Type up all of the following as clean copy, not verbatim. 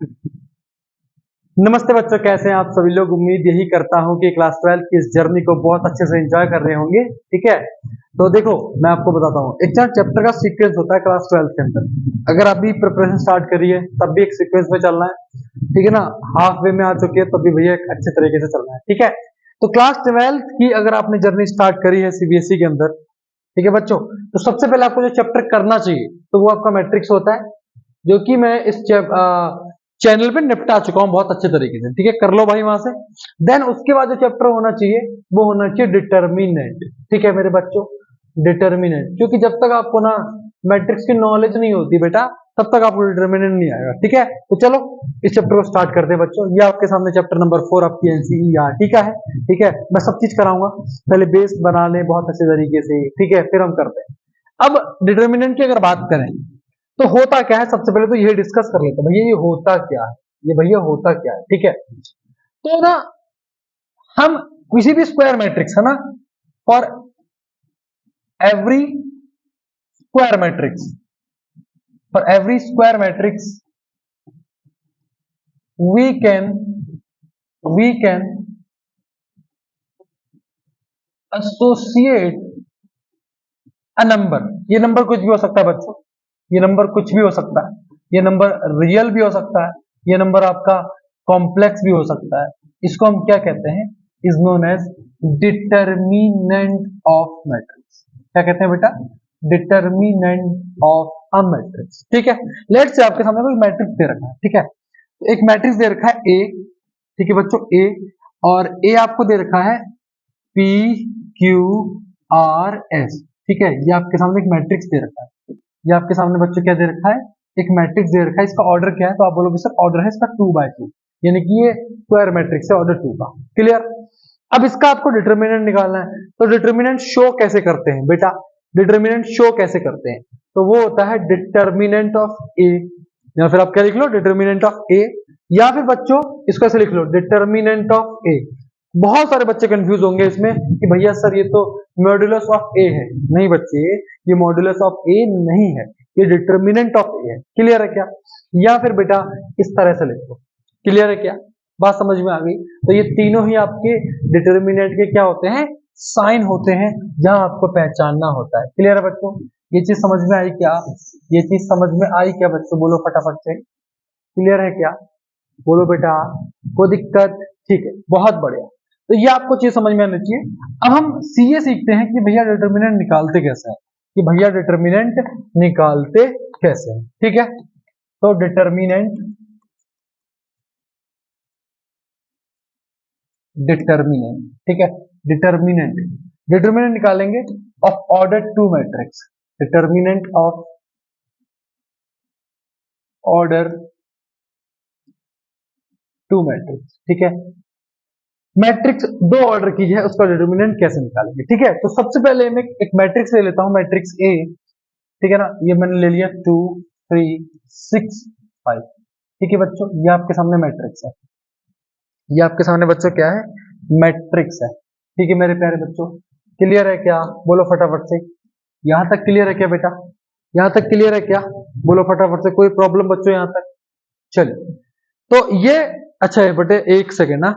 नमस्ते बच्चों, कैसे हैं आप सभी लोग। उम्मीद यही करता हूं कि क्लास 12 की इस जर्नी को बहुत अच्छे से एंजॉय कर रहे होंगे। ठीक है, तो देखो मैं आपको बताता हूं, एक चैप्टर का सीक्वेंस होता है क्लास 12 के अंदर। अगर अभी प्रिपरेशन स्टार्ट करी है तब भी एक सीक्वेंस में चलना है, ठीक है ना। हाफ वे में आ चुकी है तब भी भैया एक अच्छे तरीके से चलना है, ठीक है। तो क्लास 12 की अगर आपने जर्नी स्टार्ट करी है सीबीएसई के अंदर, ठीक है बच्चों, तो सबसे पहले आपको जो चैप्टर करना चाहिए तो वो आपका मैट्रिक्स होता है, जो कि मैं इस चैनल पे निपटा चुका हूं बहुत अच्छे तरीके से। ठीक है, कर लो भाई वहां से। देन उसके बाद जो चैप्टर होना चाहिए वो होना चाहिए डिटर्मिनेंट। ठीक है मेरे बच्चों, डिटर्मिनेंट, क्योंकि जब तक आपको ना मैट्रिक्स की नॉलेज नहीं होती बेटा, तब तक आपको डिटर्मिनेंट नहीं आएगा। ठीक है, तो चलो इस चैप्टर को स्टार्ट करते हैं बच्चों। ये आपके सामने चैप्टर नंबर 4 आपकी एनसीईआरटी का है। ठीक है, मैं सब चीज कराऊंगा, पहले बेस बना ले बहुत अच्छे तरीके से, ठीक है, फिर हम करते हैं। अब डिटर्मिनेंट की अगर बात करें तो होता क्या है, सबसे पहले तो ये डिस्कस कर लेते हैं भैया ये होता क्या है, ये भैया होता क्या है। ठीक है, तो ना हम किसी भी स्क्वायर मैट्रिक्स है ना, for every square matrix, for every square matrix we can associate a number. ये नंबर कुछ भी हो सकता है बच्चों, ये नंबर कुछ भी हो सकता है, ये नंबर रियल भी हो सकता है, ये नंबर आपका कॉम्प्लेक्स भी हो सकता है। इसको हम क्या कहते हैं, is known as determinant of matrix. क्या कहते हैं बेटा, डिटर्मिनेंट ऑफ अ मैट्रिक्स। ठीक है, लेट्स से आपके सामने कोई मैट्रिक्स दे रखा है। ठीक है, तो एक मैट्रिक्स दे रखा है ए, ठीक है बच्चों, ए, और ए आपको दे रखा है पी क्यू आर एस। ठीक है, ये आपके सामने एक मैट्रिक्स दे रखा है। ये आपके सामने बच्चों क्या दे रखा है, एक मैट्रिक्स दे रखा है। इसका ऑर्डर क्या है, तो आप बोलोगे सर ऑर्डर है इसका 2/2, यानी कि ये स्क्वायर मैट्रिक्स है ऑर्डर 2 का। क्लियर। अब इसका आपको डिटर्मिनेंट निकालना है, तो डिटर्मिनेंट शो कैसे करते हैं बेटा, डिटर्मिनेंट शो कैसे करते हैं, तो वो होता है डिटर्मिनेंट ऑफ ए, या फिर आप क्या लिख लो, डिटर्मिनेंट ऑफ ए, या फिर बच्चों इसको ऐसे लिख लो, डिटर्मिनेंट ऑफ ए। बहुत सारे बच्चे कंफ्यूज होंगे इसमें कि भैया सर ये तो मॉड्यूलस ऑफ ए है। नहीं बच्चे, ये मॉड्यूलस ऑफ ए नहीं है, ये डिटर्मिनेंट ऑफ ए है। क्लियर है क्या, या फिर बेटा इस तरह से लिखो। क्लियर है क्या, बात समझ में आ गई। तो ये तीनों ही आपके डिटर्मिनेंट के क्या होते हैं, साइन होते हैं, जहां आपको पहचानना होता है। क्लियर है बच्चों, ये चीज समझ में आई क्या, ये चीज समझ में आई क्या बच्चों, बोलो फटाफट से। क्लियर है क्या, बोलो बेटा, कोई दिक्कत। ठीक है, बहुत बढ़िया। तो ये आपको चीज समझ में आनी चाहिए। अब हम सीए सीखते हैं कि भैया डिटर्मिनेंट निकालते कैसे हैं, कि भैया डिटर्मिनेंट निकालते कैसे हैं। ठीक है, तो डिटर्मिनेंट ठीक है, डिटर्मिनेंट निकालेंगे of order 2 matrix, determinant of order 2 matrix. ठीक है, मैट्रिक्स 2 ऑर्डर की है, उसका डिटर्मिनेंट कैसे निकालेंगे। ठीक है, तो सबसे पहले मैं एक मैट्रिक्स ले लेता हूं, मैट्रिक्स ए। ठीक है ना, ये मैंने ले लिया 2 3 6 5। ठीक है बच्चों, ये आपके सामने मैट्रिक्स है, ये आपके सामने बच्चों क्या है, मैट्रिक्स है। ठीक है मेरे प्यारे बच्चों, क्लियर है क्या, बोलो फटाफट से। यहां तक क्लियर है क्या बेटा, यहां तक क्लियर है क्या, बोलो फटाफट से। कोई प्रॉब्लम बच्चों यहां तक, चलिए। तो ये अच्छा है बेटे, एक सेकेंड ना,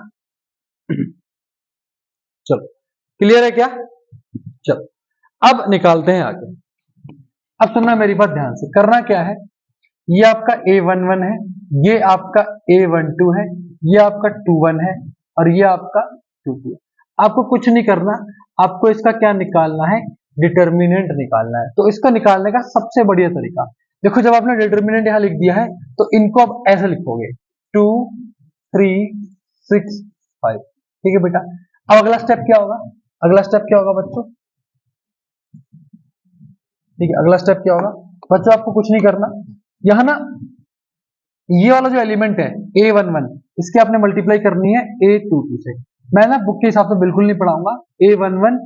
चलो क्लियर है क्या, चलो अब निकालते हैं आगे। अब सुनना मेरी बात ध्यान से, करना क्या है, ये आपका A11 है, ये आपका A12 है, ये आपका 21 है, और ये आपका 22 है। आपको कुछ नहीं करना, आपको इसका क्या निकालना है, डिटर्मिनेंट निकालना है। तो इसका निकालने का सबसे बढ़िया तरीका देखो, जब आपने डिटर्मिनेंट यहां लिख दिया है तो इनको आप ऐसे लिखोगे 2 3 6 5। ठीक है बेटा, अब अगला स्टेप क्या होगा, अगला स्टेप क्या होगा बच्चों, ठीक है, अगला स्टेप क्या होगा बच्चों, आपको कुछ नहीं करना। यहां ना ये वाला जो एलिमेंट है A11, इसकी आपने मल्टीप्लाई करनी है A22 से। मैं ना बुक के हिसाब से बिल्कुल नहीं पढ़ाऊंगा, A11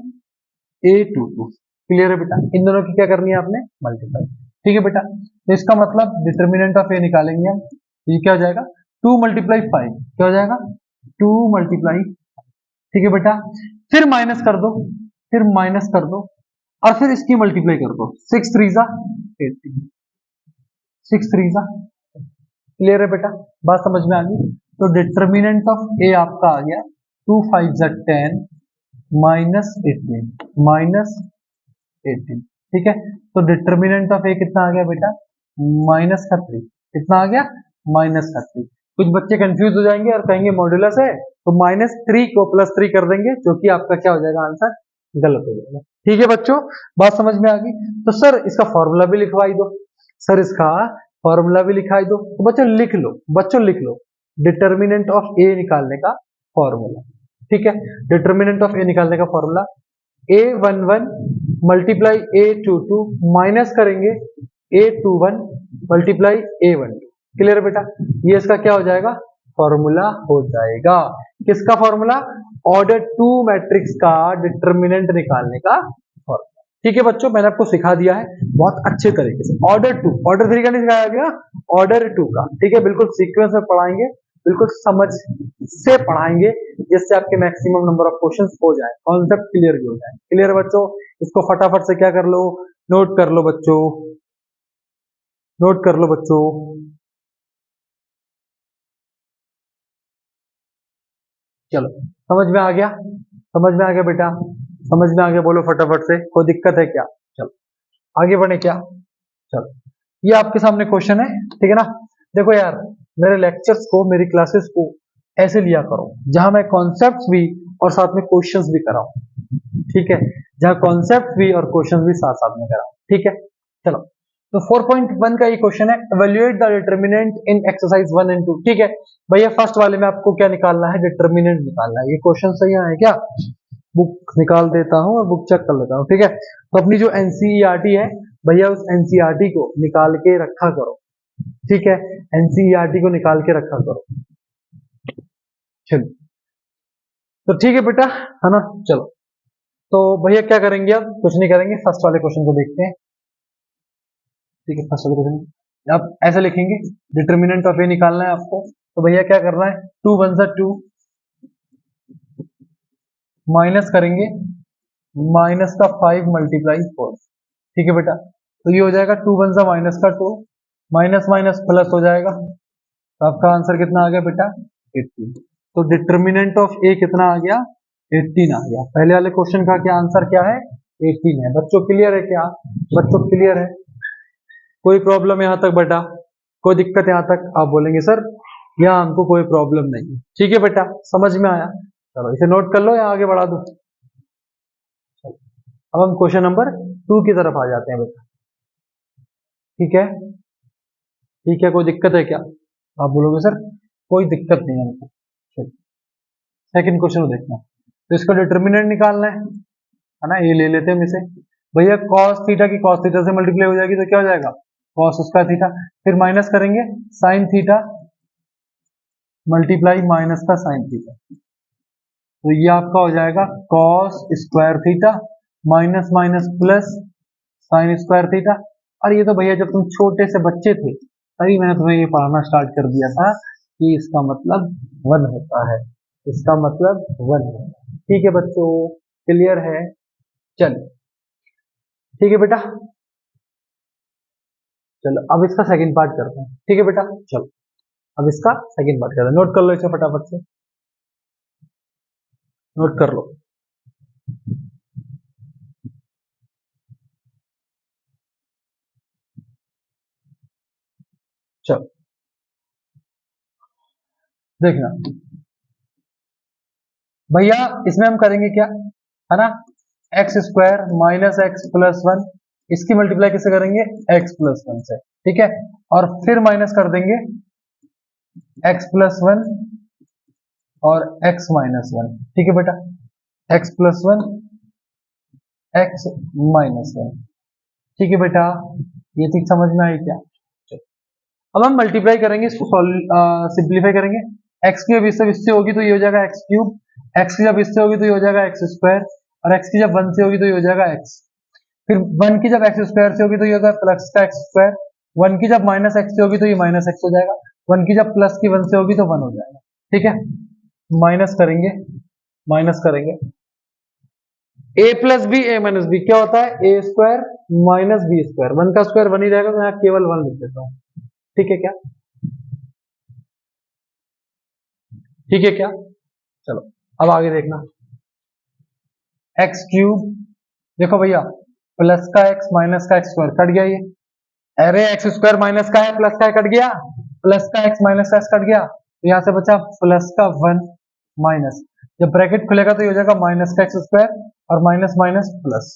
A22। क्लियर है बेटा, इन दोनों की क्या करनी है आपने, मल्टीप्लाई। ठीक है बेटा, तो इसका मतलब डिटर्मिनेंट ऑफ ए निकालेंगे हम, ये क्या हो जाएगा 2 × 5, क्या हो जाएगा 2 × 5। ठीक है बेटा, फिर माइनस कर दो, फिर माइनस कर दो, और फिर इसकी मल्टीप्लाई कर दो, 6 3 जा 18, 6 3 जा क्लियर है बेटा, बात समझ में आ गई। तो डिटर्मिनेंट ऑफ ए आपका आ गया 2 5 10 -18 ठीक है। तो डिटर्मिनेंट ऑफ ए कितना आ गया बेटा, -3 कितना आ गया, -3। कुछ बच्चे कंफ्यूज हो जाएंगे और कहेंगे मॉड्यूलस है, तो -3 को +3 कर देंगे, जो कि आपका क्या हो जाएगा, आंसर गलत हो जाएगा। ठीक है बच्चों, बात समझ में आ गई। तो सर इसका फॉर्मूला भी लिखवाई दो, सर इसका फॉर्मूला भी लिखाई दो। तो बच्चों लिख लो, डिटर्मिनेंट ऑफ ए निकालने का फॉर्मूला। ठीक है, डिटर्मिनेंट ऑफ ए निकालने का formula A11 multiply A22 minus करेंगे A21 मल्टीप्लाई A12। क्लियर बेटा, ये इसका क्या हो जाएगा, फॉर्मूला हो जाएगा। किसका फॉर्मूला, ऑर्डर 2 मैट्रिक्स का डिटर्मिनेंट निकालने का फॉर्मूला। ठीक है बच्चों, मैंने आपको सिखा दिया है बहुत अच्छे तरीके से। ऑर्डर 2, ऑर्डर 3 का नहीं सिखाया गया, ऑर्डर 2 का। ठीक है, बिल्कुल सीक्वेंस में पढ़ाएंगे, बिल्कुल समझ से पढ़ाएंगे, जिससे आपके मैक्सिमम नंबर ऑफ क्वेश्चंस हो जाए, कॉन्सेप्ट क्लियर भी हो जाए। क्लियर बच्चों, इसको फटाफट से क्या कर लो, नोट कर लो बच्चों, नोट कर लो बच्चों। चलो समझ में आ गया, समझ में आ गया बेटा, समझ में आ गया, बोलो फटाफट से, कोई दिक्कत है क्या। चलो आगे बढ़े क्या, चलो ये आपके सामने क्वेश्चन है, ठीक है ना। देखो यार, मेरे लेक्चर्स को, मेरी क्लासेस को ऐसे लिया करो जहां मैं कॉन्सेप्ट्स भी और साथ में क्वेश्चंस भी कराऊं। ठीक है, जहां कॉन्सेप्ट भी और क्वेश्चंस भी साथ साथ में कराऊं। ठीक है, चलो तो 4.1 का ये क्वेश्चन है, evaluate the determinant in exercise 1 and 2। ठीक है भैया, फर्स्ट वाले में आपको क्या निकालना है, डिटरमिनेंट निकालना है। ये क्वेश्चन सही है क्या, बुक निकाल देता हूं और बुक चेक कर लेता हूं। ठीक है, तो अपनी जो एनसीईआरटी है भैया, उस एनसीईआरटी को निकाल के रखा करो। ठीक है, एनसीईआरटी को निकाल के रखा करो। चलो तो ठीक है बेटा, है ना। चलो तो भैया क्या करेंगे, अब कुछ नहीं करेंगे, फर्स्ट वाले क्वेश्चन को देखते हैं। ठीक है, फर्स्ट वाले क्वेश्चन आप ऐसे लिखेंगे, डिटरमिनेंट ऑफ ए निकालना है आपको। तो भैया क्या करना है, 2 1 2 माइनस करेंगे माइनस का 5 मल्टीप्लाई 4। ठीक है बेटा, तो ये हो जाएगा 2 1 माइनस का 2, माइनस माइनस प्लस हो जाएगा, तो आपका आंसर कितना आ गया बेटा, 18। तो डिटरमिनेंट ऑफ ए कितना आ गया, 18 आ गया। पहले वाले क्वेश्चन का क्या आंसर क्या है, 18 है। बच्चों क्लियर है क्या, बच्चों क्लियर है, कोई प्रॉब्लम यहाँ तक बेटा, कोई दिक्कत यहाँ तक, आप बोलेंगे सर यहाँ हमको कोई प्रॉब्लम नहीं है। ठीक है बेटा, समझ में आया, चलो इसे नोट कर लो या आगे बढ़ा दो। अब हम क्वेश्चन नंबर 2 की तरफ आ जाते हैं बेटा। ठीक है, ठीक है, कोई दिक्कत है क्या, आप बोलोगे सर कोई दिक्कत नहीं है हमको। सेकंड क्वेश्चन को देखना, तो इसका डिटरमिनेंट निकालना है ना। ये ले लेते हैं हम इसे, भैया कॉस थीटा की कॉस थीटा से मल्टीप्लाई हो जाएगी, तो क्या हो जाएगा, कॉस स्क्वायर थीटा, फिर माइनस करेंगे साइन थीटा मल्टीप्लाई माइनस का साइन थीटा, तो ये आपका हो जाएगा cos square theta minus minus plus sine square theta. और ये तो भैया जब तुम छोटे से बच्चे थे तभी मैंने तुम्हें ये पढ़ाना स्टार्ट कर दिया था कि इसका मतलब 1 होता है, इसका मतलब 1 होता है। ठीक है बच्चों, क्लियर है, चलो ठीक है बेटा, चलो अब इसका सेकंड पार्ट करते हैं। ठीक है बेटा, चलो अब इसका सेकंड पार्ट करते हैं, नोट कर लो इसे फटाफट से, नोट कर लो। चलो देखना भैया, इसमें हम करेंगे क्या, है ना, x square minus x plus 1, इसकी मल्टीप्लाई किससे करेंगे, एक्स प्लस 1 से। ठीक है, और फिर माइनस कर देंगे एक्स प्लस 1 और एक्स माइनस 1। ठीक है बेटा, एक्स प्लस 1 एक्स माइनस 1। ठीक है बेटा, ये चीज समझ में आई क्या। अब हम मल्टीप्लाई करेंगे, इसको सिंप्लीफाई करेंगे। एक्स की जब इससे होगी तो ये हो जाएगा एक्स क्यूब, एक्स की जब इससे होगी तो ये हो जाएगा एक्स स्क्वायर, और एक्स की जब 1 से होगी तो ये हो जाएगा एक्स, फिर 1 की जब एक्स स्क्वायर से होगी तो ये होगा प्लस का एक्स स्क्वायर, 1 की जब माइनस एक्स से होगी तो ये माइनस एक्स हो जाएगा, 1 की जब प्लस की 1 से होगी तो 1 हो जाएगा। ठीक है, माइनस करेंगे, माइनस करेंगे ए प्लस बी ए माइनस बी क्या होता है, ए स्क्वायर माइनस बी स्क्वायर, 1 का स्क्वायर 1 ही रहेगा, तो यहाँ केवल 1 लिख देता हूँ। ठीक है क्या, ठीक है क्या? चलो अब आगे देखना, एक्स क्यूब, देखो भैया प्लस का एक्स माइनस का एक्स स्क्वायर कट गया, ये अरे एक्स स्क्वायर माइनस का है प्लस का कट गया, प्लस का एक्स माइनस का एक्स कट गया, तो यहाँ से बचा प्लस का 1 माइनस, जब ब्रैकेट खुलेगा तो ये हो जाएगा माइनस का एक्स स्क्वायर और माइनस माइनस प्लस।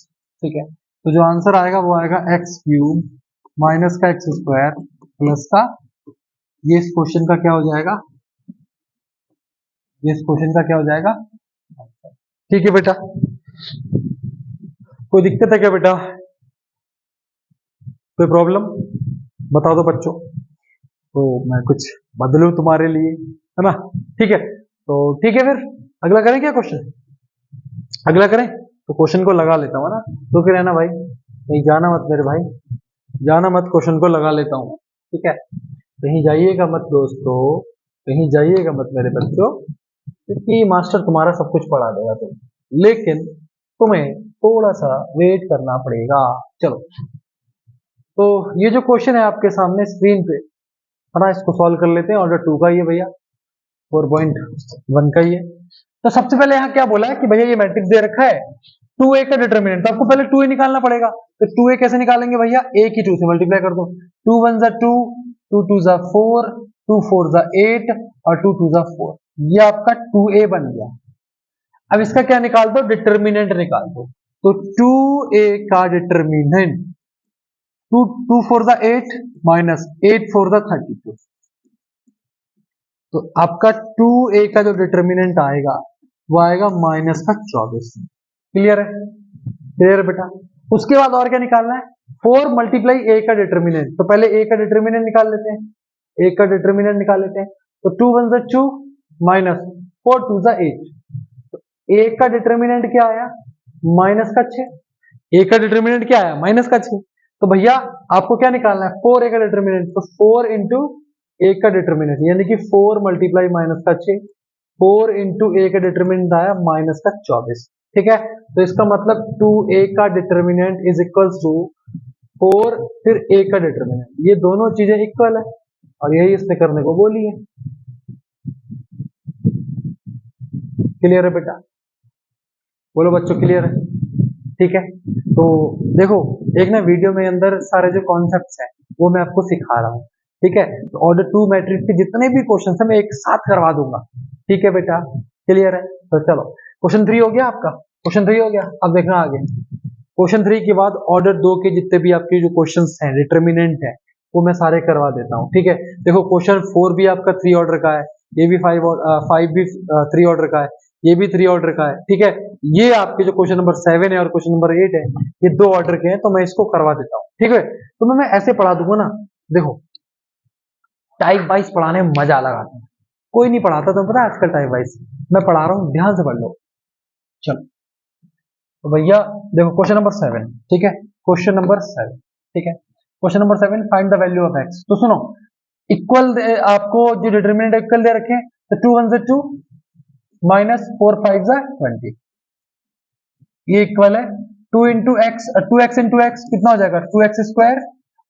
ठीक है, तो जो आंसर आएगा वो आएगा एक्स क्यूब माइनस का एक्स स्क्वायर प्लस का, ये इस क्वेश्चन का क्या हो जाएगा, ये इस क्वेश्चन का क्या हो जाएगा। ठीक है बेटा, कोई दिक्कत है क्या बेटा, कोई प्रॉब्लम बता दो बच्चों, तो मैं कुछ बदलूं तुम्हारे लिए, है ना। ठीक है, तो ठीक है फिर अगला करें क्या क्वेश्चन, अगला करें, तो क्वेश्चन को लगा लेता हूँ ना, तो फिर है ना भाई, कहीं जाना मत मेरे भाई, जाना मत, क्वेश्चन को लगा लेता हूँ। ठीक है, कहीं जाइएगा मत दोस्तों, कहीं जाइएगा मत मेरे बच्चों, क्योंकि मास्टर तुम्हारा सब कुछ पढ़ा देगा तुम, लेकिन तुम्हें थोड़ा सा वेट करना पड़ेगा। चलो, तो ये जो क्वेश्चन है आपके सामने स्क्रीन पे, है ना, इसको सॉल्व कर लेते हैं। ऑर्डर 2 का ही है भैया, 4.1 का ही है। तो सबसे पहले यहाँ क्या बोला है कि भैया ये मैट्रिक्स दे रखा है 2a का डिटर्मिनेंट, तो आपको पहले 2a निकालना पड़ेगा। तो 2a कैसे निकालेंगे भैया, a की 2 से मल्टीप्लाई कर दो, 2 1 जा 2, 2 2 जा 4, 2 4 जा 8 और 2 2 जा 4, ये आपका 2a बन गया। अब इसका क्या निकाल दो, डिटर्मिनेंट निकाल दो। तो 2a का डिटर्मिनेंट 2 2 4 जा 8 माइनस 8 4 जा 32, तो आपका 2a का जो डिटर्मिनेंट आएगा वो आएगा माइनस का 24। क्लियर है, क्लियर है बेटा। उसके बाद और क्या निकालना है, 4 मल्टीप्लाई a का डिटर्मिनेंट, तो पहले a का डिटर्मिनेंट निकाल लेते हैं, a का डिटर्मिनेंट निकाल लेते हैं। तो 2 1 जा 2 माइनस 4 2 जा 8, तो a का डिटर्मिनेंट क्या आया, माइनस का 6, a का डिटर्मिनेंट क्या आया, माइनस का 6। तो भैया आपको क्या निकालना है, 4a का डिटर्मिनेंट, तो 4 इंटू a का डिटर्मिनेंट यानी कि 4 मल्टीप्लाई माइनस का 6, 4 इंटू a का डिटर्मिनेंट आया माइनस का 24। ठीक है, तो इसका मतलब 2a का डिटर्मिनेंट इज इक्वल्स टू 4 फिर a का डिटर्मिनेंट, ये दोनों चीजें इक्वल है और यही इसने करने को बोली है। क्लियर है बेटा, बोलो बच्चों क्लियर है। ठीक है, तो देखो एक ना वीडियो में अंदर सारे जो कॉन्सेप्ट्स हैं वो मैं आपको सिखा रहा हूँ। ठीक है, तो ऑर्डर 2 मैट्रिक्स के जितने भी क्वेश्चन है मैं एक साथ करवा दूंगा। ठीक है बेटा, क्लियर है। तो चलो क्वेश्चन 3 हो गया आपका, क्वेश्चन 3 हो गया। अब देखना आगे, क्वेश्चन 3 के बाद ऑर्डर 2 के जितने भी आपके जो क्वेश्चन हैं डिटर्मिनेंट है वो मैं सारे करवा देता हूँ। ठीक है, देखो क्वेश्चन 4 भी आपका 3 ऑर्डर का है, ये भी 5 भी 3 ऑर्डर का है, ये भी 3 ऑर्डर का है। ठीक है, ये आपके जो क्वेश्चन नंबर 7 है और क्वेश्चन नंबर 8 है ये 2 ऑर्डर के हैं, तो मैं इसको करवा देता हूँ। ठीक है, तो मैं ऐसे पढ़ा दूंगा ना, देखो टाइप वाइज पढ़ाने में मजा अलग आता है, कोई नहीं पढ़ाता, तो पता है आजकल टाइप वाइज मैं पढ़ा रहा हूँ, ध्यान से पढ़ लो। चलो तो भैया देखो क्वेश्चन नंबर 7, ठीक है, क्वेश्चन नंबर 7, ठीक है, question number 7 find the value of x. तो सुनो, इक्वल आपको जो डिटर्मिनेंट इक्वल दे रखे हैं, तो 2 1 से 2 माइनस 4 5 जा 20, ये इक्वल है 2 into x, 2x into x कितना हो जाएगा 2x स्क्वायर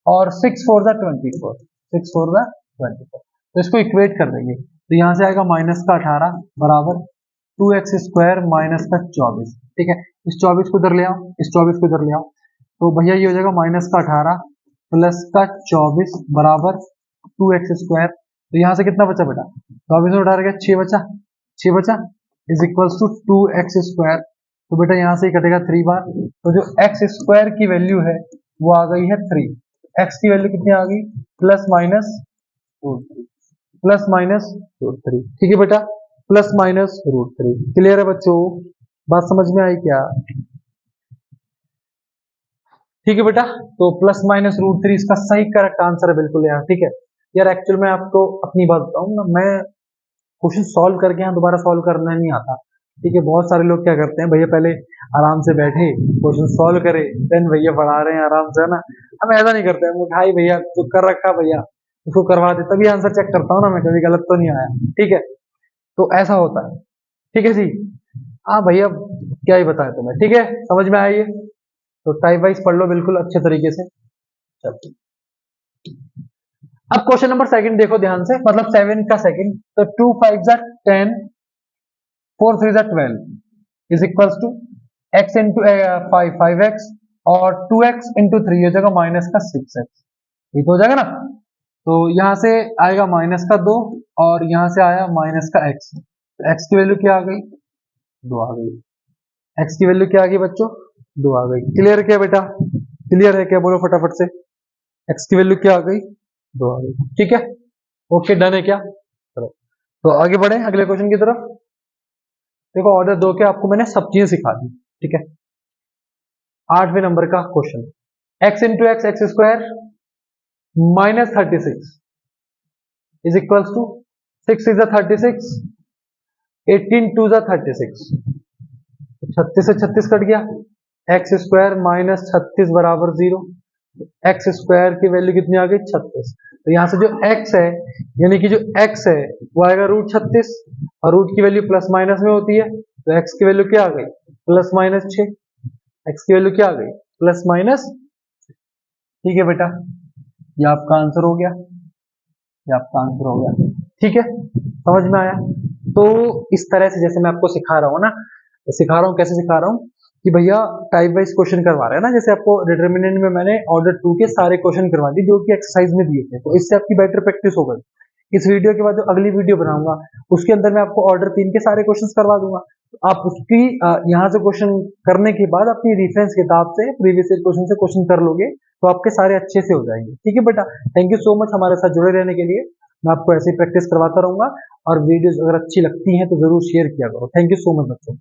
और 6 4 जा 24, 6 4 जा 24, तो इसको इक्वेट कर देंगे, तो यहां से आएगा माइनस का 18 बराबर 2x स्क्वायर माइनस का 24। ठीक है, इस 24 को इधर ले आओ, इस 24 को इधर ले आओ, तो भैया ये हो जाएगा माइनस का 18 प्लस का 24 बराबर 2x स्क्वायर, तो यहां से कितना बचा बेटा, 24 में उठा रखा 6 बचा, 6 बचा is equals to 2x square, तो बेटा यहां से ही कटेगा 3 बार, तो जो x स्क्वायर की वैल्यू है वो आ गई है 3, x की वैल्यू कितनी आ गई plus minus root 3, plus minus root 3। ठीक है बेटा, प्लस माइनस रूट 3। क्लियर है बच्चों, बात समझ में आई क्या? ठीक है बेटा, तो प्लस माइनस रूट 3 इसका सही करेक्ट आंसर है बिल्कुल यार। ठीक है यार, एक्चुअल में आपको अपनी बात बताऊं ना, मैं क्वेश्चन सॉल्व करके यहाँ दोबारा सॉल्व करना नहीं आता। ठीक है, बहुत सारे लोग क्या करते हैं भैया पहले आराम से बैठे क्वेश्चन सॉल्व करे देन भैया पढ़ा रहे हैं आराम से, है ना, हम ऐसा नहीं करते, हम भाई भैया तो कर रखा भैया उसको करवा दे, तभी आंसर चेक करता हूँ ना मैं, कभी गलत तो नहीं आया। ठीक है, तो ऐसा होता है। ठीक है जी, हाँ भैया क्या ही बताएं तुम्हें। ठीक है, समझ में आई है, तो टाइप वाइज पढ़ लो बिल्कुल अच्छे तरीके से। चलो अब क्वेश्चन नंबर सेकंड देखो ध्यान से, मतलब 7 का सेकंड, तो 2 5 10, 4 3 12 is equals to x into 5 5x और 2x इंटू 3 हो जाएगा माइनस का 6x, ये तो हो जाएगा ना। तो यहां से आएगा माइनस का 2 और यहां से आया माइनस का x, तो x की वैल्यू क्या आ गई, 2 आ गई। x की वैल्यू क्या आ गई बच्चों, 2 आ गई। क्लियर क्या बेटा, क्लियर है क्या, बोलो फटाफट से। x की वैल्यू क्या आ गई, 2 आ गई। ठीक है, ओके डन है क्या, चलो तो आगे बढ़े अगले क्वेश्चन की तरफ। देखो ऑर्डर 2 के आपको मैंने सब चीजें सिखा दी। ठीक है, 8वें नंबर का question, x into x x square minus 36 is equals to 6 is 36, 18 to 36, 36 से 36 कट गया, एक्स स्क्वायर माइनस 36 बराबर 0, एक्स स्क्वायर की वैल्यू कितनी आ गई 36। तो यहां से जो x है, यानी कि जो x है वो आएगा रूट 36, और रूट की वैल्यू प्लस माइनस में होती है, तो x की वैल्यू क्या आ गई प्लस माइनस 6, x की वैल्यू क्या आ गई प्लस माइनस। ठीक है बेटा, ये आपका आंसर हो गया, ये आपका आंसर हो गया। ठीक है, समझ में आया। तो इस तरह से जैसे मैं आपको सिखा रहा हूँ ना, सिखा रहा हूँ कैसे सिखा रहा हूँ कि भैया टाइप वाइज क्वेश्चन करवा रहे हैं ना, जैसे आपको डिटरमिनेंट में मैंने ऑर्डर 2 के सारे क्वेश्चन करवा दिए जो कि एक्सरसाइज में दिए थे, तो इससे आपकी बेटर प्रैक्टिस हो गई। इस वीडियो के बाद जो अगली वीडियो बनाऊंगा उसके अंदर मैं आपको ऑर्डर 3 के सारे क्वेश्चन करवा दूंगा, तो आप उसकी यहाँ से क्वेश्चन करने के बाद अपनी रेफरेंस किताब से प्रीवियस ईयर क्वेश्चन से क्वेश्चन कर लोगे तो आपके सारे अच्छे से हो जाएंगे। ठीक है बेटा, थैंक यू सो मच हमारे साथ जुड़े रहने के लिए। मैं आपको ऐसे ही प्रैक्टिस करवाता रहूंगा, और वीडियोस अगर अच्छी लगती हैं तो जरूर शेयर किया करो। थैंक यू सो मच बच्चों।